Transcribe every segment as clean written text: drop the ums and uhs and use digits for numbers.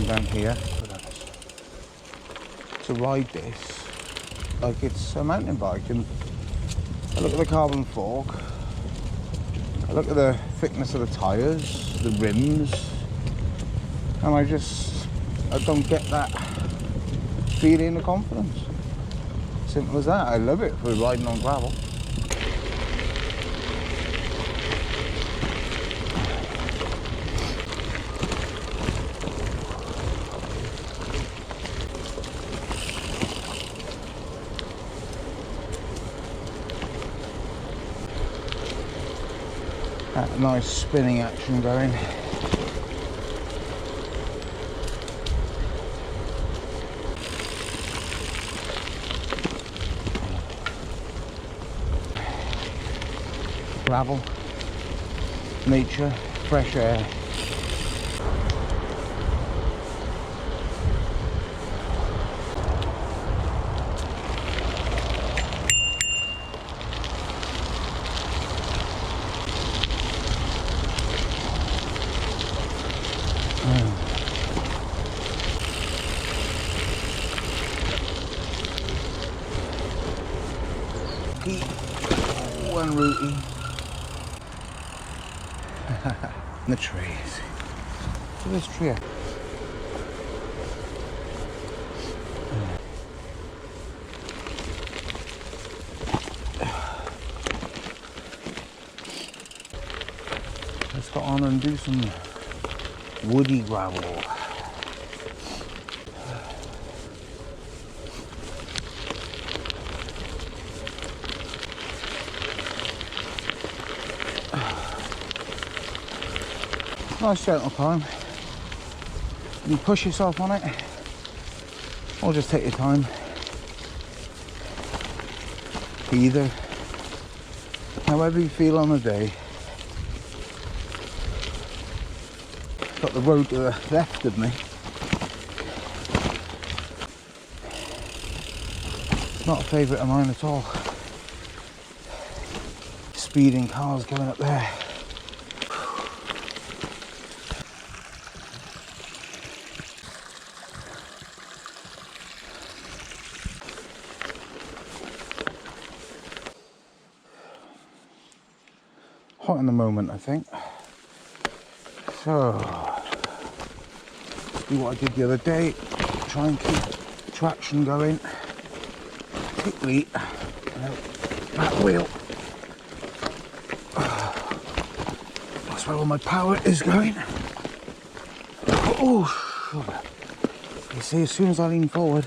turn down here to ride this like it's a mountain bike. And I look at the carbon fork, I look at the thickness of the tyres, the rims, and I don't get that feeling of confidence. Simple as that. I love it for riding on gravel. That nice spinning action going. Gravel, nature, fresh air. Deep, one rooty. The trees. Look at this tree. Let's go on and do some woody gravel. Nice gentle climb. You push yourself on it, or just take your time. Either, however you feel on the day. Got the road to the left of me. Not a favourite of mine at all. Speeding cars going up there. Hot in the moment, I think. So, do what I did the other day, try and keep traction going, particularly that wheel. That's where all my power is going. Oh, you see, as soon as I lean forward,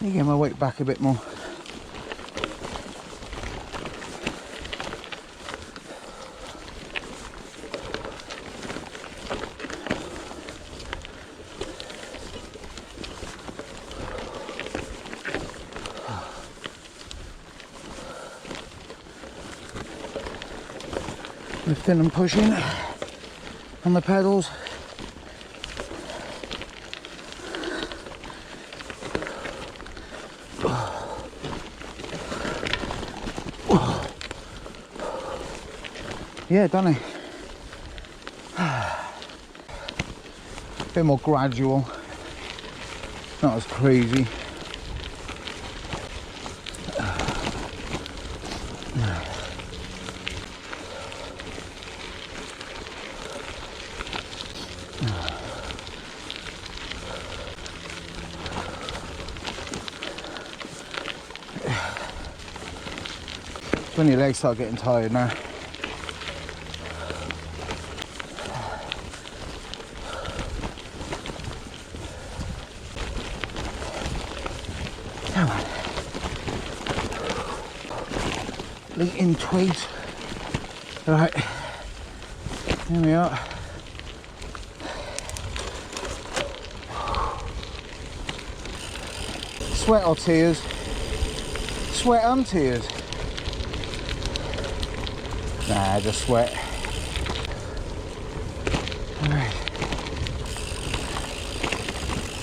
let me get my weight back a bit more. Lifting and pushing on the pedals. Yeah, done it. A bit more gradual, not as crazy. When your legs start getting tired now. Come on. Lean twigs. Right. Here we are. Sweat or tears? Sweat and tears. Nah, just sweat. Alright.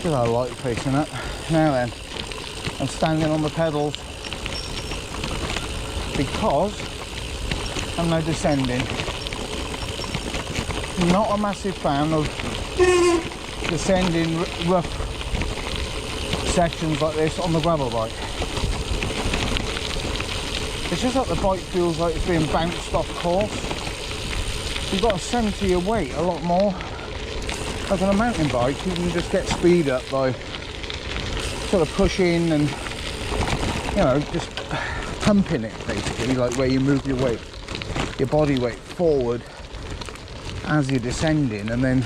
Get our light facing up. Now then, I'm standing on the pedals. because I'm now descending. Not a massive fan of descending rough sections like this on the gravel bike. It's just like the bike feels like it's being bounced off course. You've got to centre your weight a lot more. Like on a mountain bike, you can just get speed up by sort of pushing and, you know, just pumping it basically, like where you move your weight, your body weight forward as you're descending, and then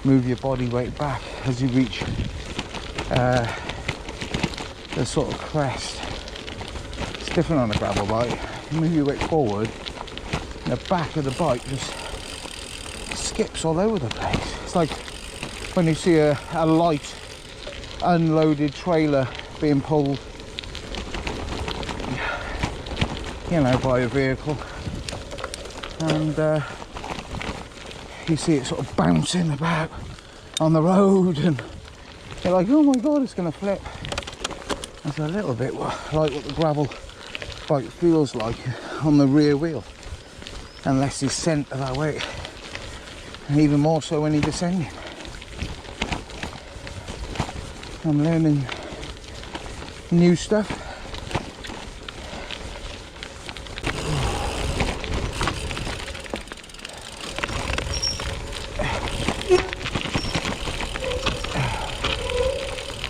move your body weight back as you reach the sort of crest. It's different on a gravel bike. You move your weight forward, and the back of the bike just skips all over the place. It's like when you see a light unloaded trailer being pulled, you know, by a vehicle, and you see it sort of bouncing about on the road, and you're like, oh my god, it's going to flip. It's a little bit like what the gravel bike feels like on the rear wheel, unless you centre that weight, and even more so when you're descending. I'm learning new stuff.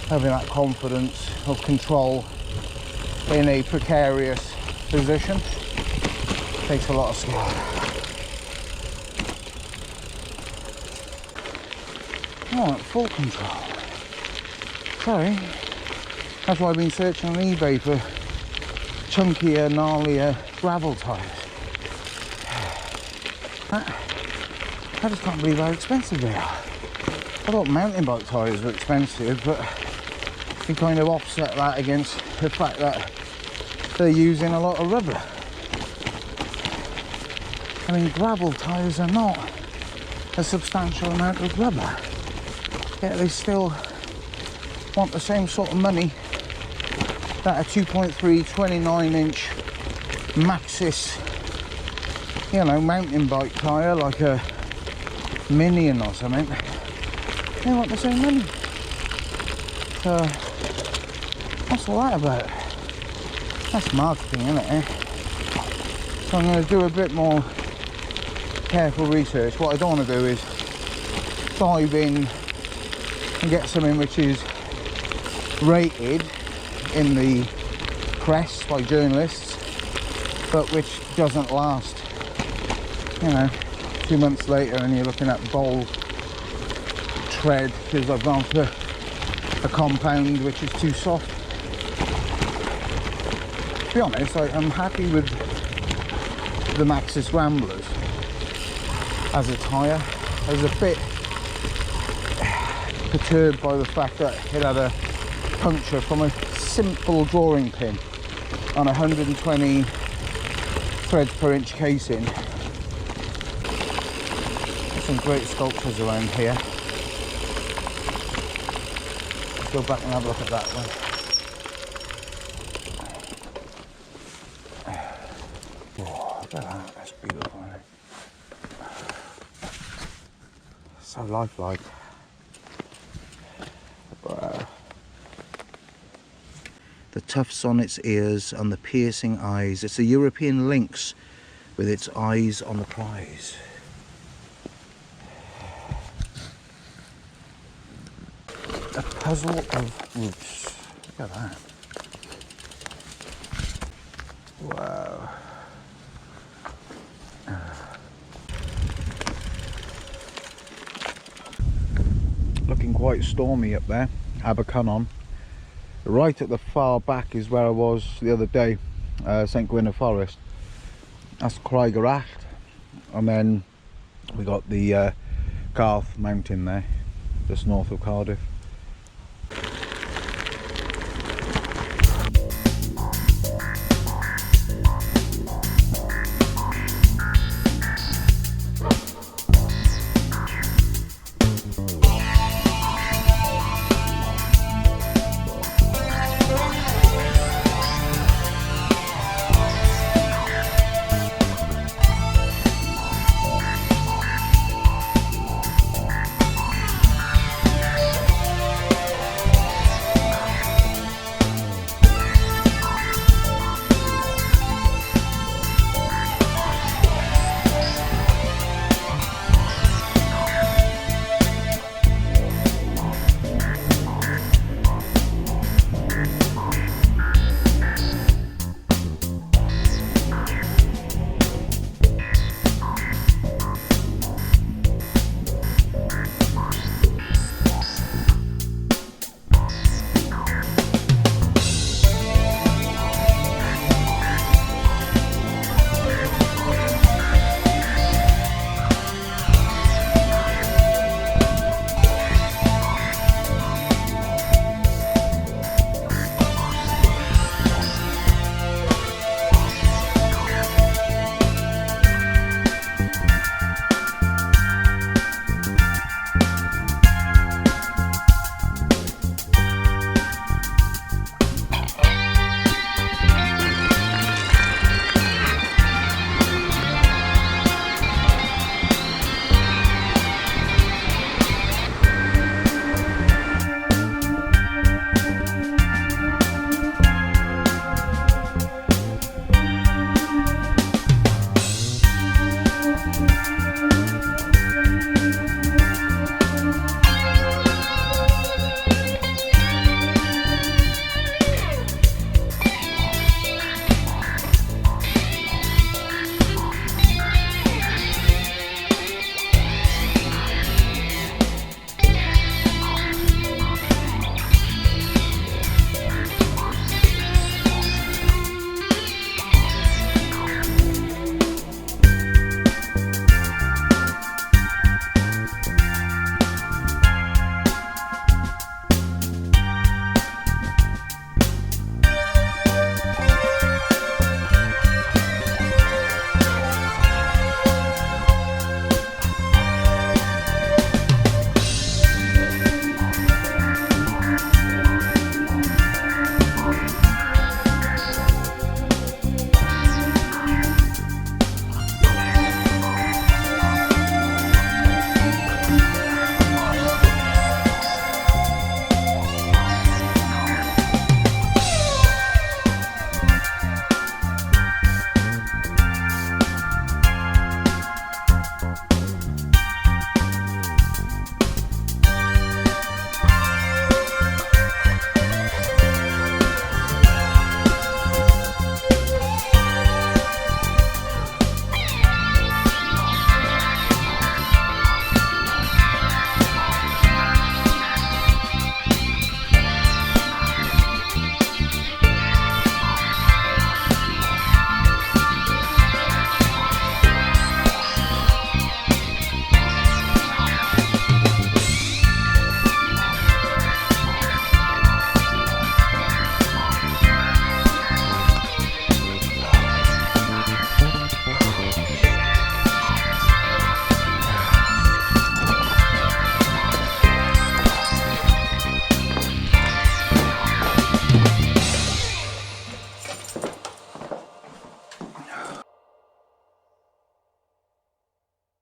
Having that confidence of control in a precarious position takes a lot of skill. I want full control. Sorry, that's why I've been searching on eBay for chunkier, gnarlier gravel tyres. I just can't believe how expensive they are. I thought mountain bike tyres were expensive, but you kind of offset that against the fact that they're using a lot of rubber. I mean, gravel tyres are not a substantial amount of rubber, yet they still want the same sort of money that a 2.3 29-inch Maxxis, you know, mountain bike tyre, like a Minion or something. They want the same money. So what's all that about? That's marketing, isn't it? So I'm going to do a bit more careful research. What I don't want to do is dive in and get something which is rated in the press by journalists, but which doesn't last, you know, 2 months later, and you're looking at bold tread because I've gone for a compound which is too soft. To be honest, I'm happy with the Maxxis Ramblers as a tyre. I was a bit perturbed by the fact that it had a puncture from a simple drawing pin on a 120 threads per inch casing. There's some great sculptures around here. Let's go back and have a look at that one. Oh, look at that, that's beautiful, isn't it? So lifelike. Wow. The tufts on its ears and the piercing eyes. It's a European lynx with its eyes on the prize. A puzzle of roots. Look at that. Wow. Looking quite stormy up there, Abercunnon. Right at the far back is where I was the other day, St Gwynedd Forest. That's Craigracht, and then we got the Garth Mountain there, just north of Cardiff.